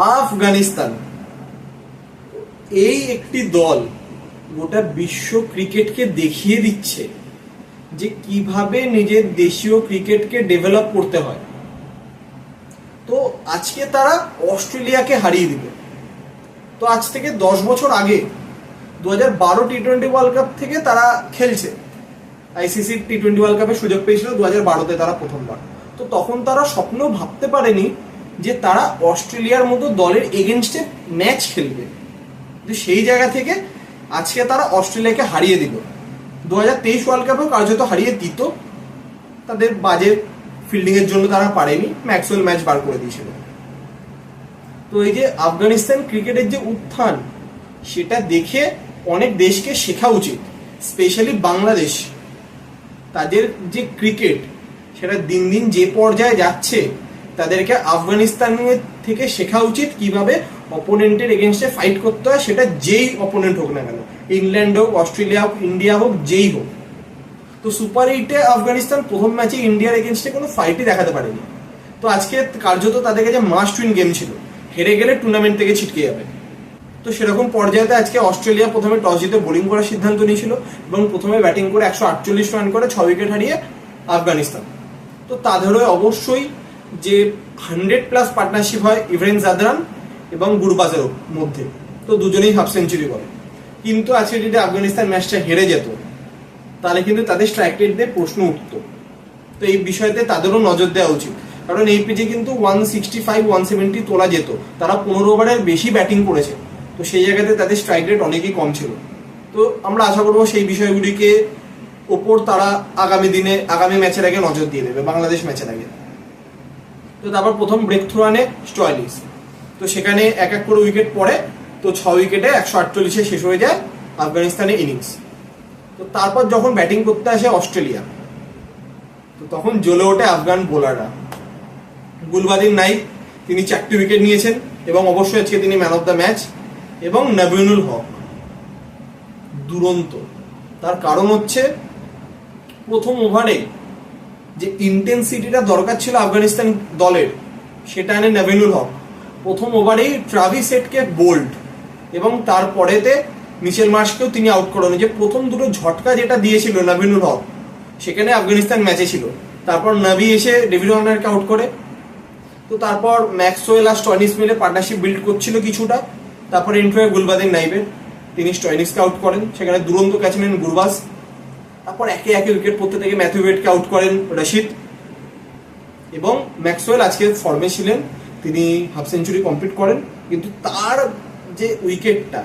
আফগানিস্তান এই একটি দল গোটা বিশ্ব ক্রিকেটকে দেখিয়ে দিচ্ছে যে কিভাবে নিজের দেশীয় ক্রিকেটকে ডেভেলপ করতে হয়। তো আজকে তারা অস্ট্রেলিয়াকে হারিয়ে দিবে। তো আজ থেকে 10 বছর আগে 2012 টি-20 ওয়ার্ল্ড কাপ থেকে তারা খেলছে। আইসিসি টি-20 ওয়ার্ল্ড কাপের সুযোগ পেয়েছিল 2012-তে তারা প্রথমবার। তো তখন তারা স্বপ্ন ভাবতে পারেনি যে তারা অস্ট্রেলিয়ার মতো দলের এগেনস্টে ম্যাচ খেলবে। তো সেই জায়গা থেকে আজকে তারা অস্ট্রেলিয়াকে হারিয়ে দিল। 2023 ওয়ার্ল্ড কাপেও কার্যত হারিয়ে দিত, তাদের বাজে ফিল্ডিং এর জন্য তারা পারেনি, ম্যাক্সওয়েল ম্যাচ বার করে দিয়েছিল। তো এই যে আফগানিস্তান ক্রিকেটের যে উত্থান, সেটা দেখে অনেক দেশকে শেখা উচিত, স্পেশালি বাংলাদেশ। তাদের যে ক্রিকেট সেটা দিন দিন যে পর্যায়ে যাচ্ছে, তাদেরকে আফগানিস্তান থেকে শেখা উচিত কিভাবে অপোনেন্টের এগেনস্টে ফাইট করতে হয়, সেটা যেই অপোনেন্ট হোক না কেন, ইংল্যান্ড হোক, অস্ট্রেলিয়া হোক, ইন্ডিয়া হোক, যেই হোক। তো সুপার 8-এ আফগানিস্তান প্রথম ম্যাচে ইন্ডিয়ার এগেনস্টে কোনো ফাইটই দেখাতে পারেনি। তো আজকে কার্যত তাদের কাছে মাস্ট উইন গেম ছিল, হেরে গেলে টুর্নামেন্ট থেকে ছিটকে যাবে। তো সেরকম পর্যায়ে আজকে অস্ট্রেলিয়া প্রথমে টস জিতে বোলিং করার সিদ্ধান্ত নিয়েছিল এবং প্রথমে ব্যাটিং করে 148 রান করে 6 উইকেট হারিয়ে আফগানিস্তান। তো তাদেরও অবশ্যই যে 100+ পার্টনারশিপ হয় ইভরেন জাদরান এবং গুরবাজের মধ্যে, তো দুজনেই হাফ সেঞ্চুরি করে। কিন্তু আজকে যদি আফগানিস্তান ম্যাচটা হেরে যেত, তাহলে কিন্তু তাদের স্ট্রাইক রেট নিয়ে প্রশ্ন উঠত। তো এই বিষয়তে তাদেরও নজর দেওয়া উচিত, কারণ এই পিচে কিন্তু 165-170 তোলা যেত। তারা 15 ওভারের বেশি ব্যাটিং করেছে, তো সেই জায়গাতে তাদের স্ট্রাইক রেট অনেকই কম ছিল। তো আমরা আশা করবো সেই বিষয়গুলিকে ওপর তারা আগামী ম্যাচের আগে নজর দিয়ে দেবে, বাংলাদেশ ম্যাচের আগে। তো তারপর প্রথম ব্রেক থ্রু আনে স্টয়নিস, তো সেখানে এক এক করে উইকেট পড়ে। তো 6 উইকেটে 148-এ শেষ হয়ে যায় আফগানিস্তানের ইনিংস। তো তারপর যখন ব্যাটিং করতে আসে অস্ট্রেলিয়া, তো তখন জ্বলে ওঠে আফগান বোলাররা। গুলবাদিন নাইব, তিনি 4টি উইকেট নিয়েছেন এবং অবশ্যই আজকে তিনি ম্যান অফ দ্য ম্যাচ। এবং নাবিনুল হক দুরন্ত, তার কারণ হচ্ছে প্রথম ওভারে যে ইন্টেন্সিটিটা দরকার ছিল আফগানিস্তান দলের, সেটা এনে নাবিনুল হক। প্রথম ওভারেই ট্রাভিস হেডকে বোল্ড এবং তারপরেতে মিচেল মার্শকেও তিনি আউট করানো। যে প্রথম দুটো ঝটকা যেটা দিয়েছিল নাবিনুল হক, সেখানে আফগানিস্তান ম্যাচে ছিল। তারপর নাবি এসে ডেভিড ওয়ার্নারকে আউট করে। তো তারপর ম্যাক্সওয়েল আর স্টয়নিস মিলে পার্টনারশিপ বিল্ড করছিল কিছুটা। তারপর এন্ট্রি হয় গুলবাদিন নাইবের, তিনি স্টয়নিসকে আউট করেন, সেখানে দুরন্ত ক্যাচ নেন গুরবাজ। তারপর একে একে উইকেট পড়তে থেকে ম্যাথিউ ওয়েডকে আউট করেন রশিদ। এবং ম্যাক্সওয়েল আজকে ফর্মে ছিলেন, তিনি হাফ সেঞ্চুরি কমপ্লিট করেন। কিন্তু তার যে উইকেটটা,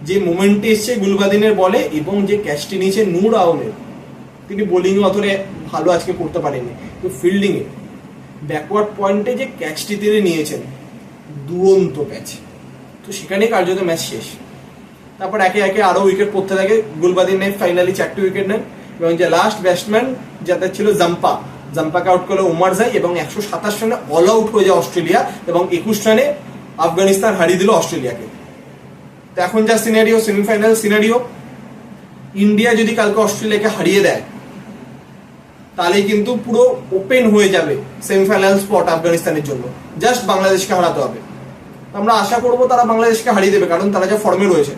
যে মোমেন্টে এসছে গুলবাদিনের বলে এবং যে ক্যাচটি নিয়েছে নূর আহমেদ, তিনি বোলিংয়ে অতটা ভালো আজকে করতে পারেনি, তো ফিল্ডিংয়ে ব্যাকওয়ার্ড পয়েন্টে যে ক্যাচটি তিনি নিয়েছেন, দুরন্ত ক্যাচ। তো সেখানেই কার্যত ম্যাচ শেষ। তারপর একে একে আরো উইকেট পড়তে থাকে। গুলবাদিন নাইব ফাইনালি 4টি উইকেট নেন এবং যে লাস্ট ব্যাটসম্যান যাদের ছিল জাম্পাকে আউট করলো ওমার জাই এবং 127 রানে অল আউট হয়ে যায় অস্ট্রেলিয়া এবং 21 রানে আফগানিস্তান হারিয়ে দিল অস্ট্রেলিয়াকে। তো এখন যা সিনারিও, সেমিফাইনাল সিনারিও, ইন্ডিয়া যদি কালকে অস্ট্রেলিয়াকে হারিয়ে দেয়, তাহলে কিন্তু পুরো ওপেন হয়ে যাবে সেমিফাইনাল স্পট আফগানিস্তানের জন্য। জাস্ট বাংলাদেশকে হারাতে হবে। আমরা আশা করবো তারা বাংলাদেশকে হারিয়ে দেবে, কারণ তারা যা ফর্মে রয়েছে।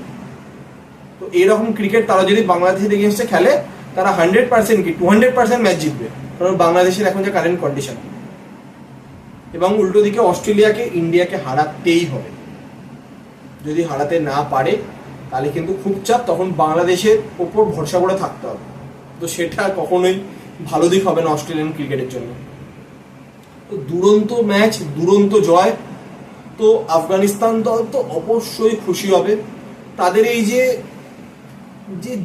তো এইরকম ক্রিকেট তারা যদি বাংলাদেশের এগেইনস্টে খেলে, তারা 100% কি 200% ম্যাচ জিতবে, কারণ বাংলাদেশের এখন যে কারেন্ট কন্ডিশন। এবং উল্টো দিকে অস্ট্রেলিয়াকে ইন্ডিয়াকে হারাতেই হবে। যদি হারাতে না পারে, তাহলে কিন্তু খুব চাপ, তখন বাংলাদেশের ওপর ভরসা করে থাকতে হবে। তো সেটা কখনোই ভালো দিক হবে না অস্ট্রেলিয়ান ক্রিকেটের জন্য। তো দুরন্ত ম্যাচ, দুরন্ত জয়। তো আফগানিস্তান দল তো অবশ্যই খুশি হবে। তাদের এই যে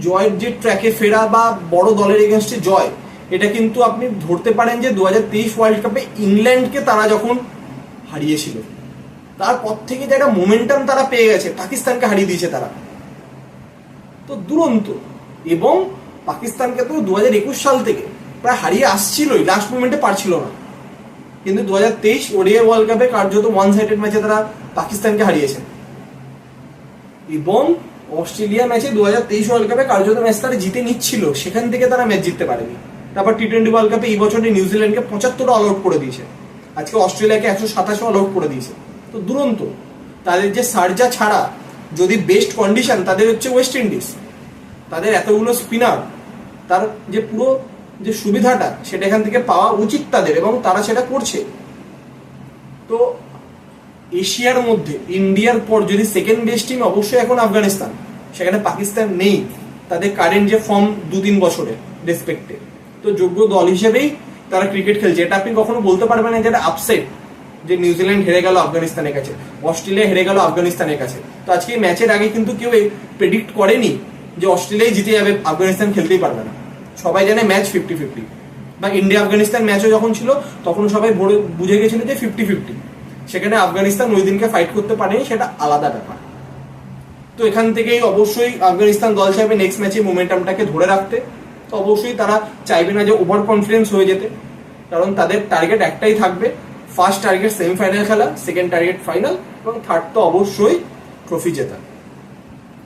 জয়ের যে ট্র্যাকে ফেরা বা বড় দলের এগেনস্টে জয়, এটা কিন্তু আপনি ধরতে পারেন যে 2023 ওয়ার্ল্ড কাপে ইংল্যান্ডকে তারা যখন হারিয়েছিল, তারপর থেকে যে একটা মোমেন্টাম তারা পেয়ে গেছে, পাকিস্তানকে হারিয়ে দিয়েছে তারা। তো দুরন্ত। এবং পাকিস্তানকে তো 2021 সাল থেকে প্রায় হারিয়ে আসছিলই, লাস্ট মোমেন্টে পারছিল না। কিন্তু 2023 ওডিআই ওয়ার্ল্ড কাপে কার্যত ওয়ান সাইডেড ম্যাচে তারা পাকিস্তানকে হারিয়েছে। এবং অস্ট্রেলিয়া ম্যাচে 2023 ওয়ার্ল্ড কাপে কার্যত ম্যাচ তারা জিতে নিচ্ছিল, সেখান থেকে তারা ম্যাচ জিততে পারেনি। তারপর টি-20 ওয়ার্ল্ড কাপে এই বছরে নিউজিল্যান্ডকে 75 অল আউট করে দিয়েছে, আজকে অস্ট্রেলিয়াকে 127 অল আউট করে দিয়েছে। তো দুরন্ত। তাদের যে সার্জা ছাড়া যদি বেস্ট কন্ডিশন তাদের হচ্ছে ওয়েস্ট ইন্ডিজ, তাদের এতগুলো স্পিনার, তার যে পুরো যে সুবিধাটা সেটা এখান থেকে পাওয়া উচিত তাদের, এবং তারা সেটা করছে। তো এশিয়ার মধ্যে ইন্ডিয়ার পর যদি সেকেন্ড বেস্ট টিম অবশ্যই এখন আফগানিস্তান, সেখানে পাকিস্তান নেই তাদের কারেন্ট যে ফর্ম 2-3 বছরের রেসপেক্টে। তো যোগ্য দল হিসেবেই তারা ক্রিকেট খেলছে। এটা আপনি কখনো বলতে পারবেন না যে এটা আপসেট, যে নিউজিল্যান্ড হেরে গেল আফগানিস্তানের কাছে, অস্ট্রেলিয়া হেরে গেল আফগানিস্তানের কাছে। তো আজকে এই ম্যাচের আগে কিন্তু কেউ প্রেডিক্ট করেনি যে অস্ট্রেলিয়ায় জিতে যাবে, আফগানিস্তান খেলতেই পারবে না। সবাই জানে ম্যাচ 50-50, বা ইন্ডিয়া আফগানিস্তান ম্যাচও যখন ছিল তখন সবাই বুঝে গেছিল যে 50-50। সেখানে আফগানিস্তান ওই দিনকে ফাইট করতে পারেনি, সেটা আলাদা ব্যাপার। তো এখান থেকেই অবশ্যই আফগানিস্তান দল চাইবে নেক্সট ম্যাচে মোমেন্টামটাকে ধরে রাখতে। তো অবশ্যই তারা চাইবে না যে ওভার কনফিডেন্স হয়ে যেতে, কারণ তাদের টার্গেট একটাই থাকবে, ফার্স্ট টার্গেট সেমিফাইনাল খেলা, সেকেন্ড টার্গেট ফাইনাল, এবং থার্ড তো অবশ্যই ট্রফি জেতা।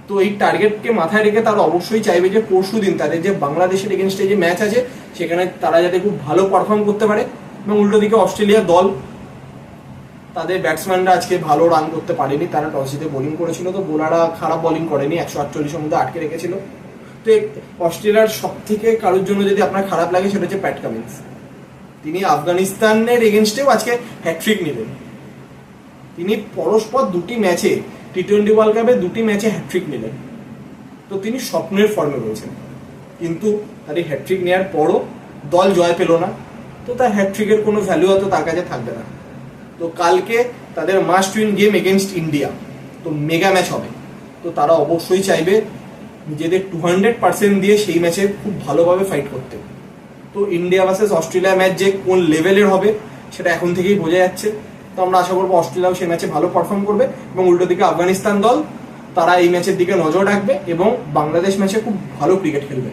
তো এই টার্গেটকে মাথায় রেখে তারা অবশ্যই চাইবে যে পরশু দিন তাদের যে বাংলাদেশের এগেনস্টে যে ম্যাচ আছে সেখানে তারা যাতে খুব ভালো পারফর্ম করতে পারে। এবং উল্টো দিকে অস্ট্রেলিয়ার দল, তাদের ব্যাটসম্যানরা আজকে ভালো রান করতে পারেনি, তারা টস জিতে বোলিং করেছিল, তো বোলাররা খারাপ বোলিং করেনি, 148-এর মধ্যে আটকে রেখেছিল। তো অস্ট্রেলিয়ার সব থেকে কারোর জন্য যদি আপনার খারাপ লাগে সেটা হচ্ছে প্যাট কামিন্স। তিনি আফগানিস্তানের এগেনস্টেও আজকে হ্যাট্রিক নিলেন। তিনি পরস্পর দুটি ম্যাচে, টি-20 ওয়ার্ল্ড কাপে দুটি ম্যাচে হ্যাট্রিক নিলেন। তো তিনি স্বপ্নের ফর্মে রয়েছেন, কিন্তু তার এই হ্যাট্রিক নেওয়ার পরও দল জয় পেল না। তো তার হ্যাট্রিকের কোনো ভ্যালু হয়তো তার কাছে থাকবে না। তো কালকে তাদের must win game against India, তো মেগা ম্যাচ হবে। তো তারা অবশ্যই চাইবে নিজেদের 200% দিয়ে সেই ম্যাচে খুব ভালোভাবে ফাইট করতে। তো ইন্ডিয়া ভার্সেস অস্ট্রেলিয়া ম্যাচ যে কোন লেভেলের হবে সেটা এখন থেকেই বোঝা যাচ্ছে। তো আমরা আশা করবো অস্ট্রেলিয়াও সেই ম্যাচে ভালো পারফর্ম করবে, এবং উল্টো দিকে আফগানিস্তান দল তারা এই ম্যাচের দিকে নজর রাখবে এবং বাংলাদেশ ম্যাচে খুব ভালো ক্রিকেট খেলবে।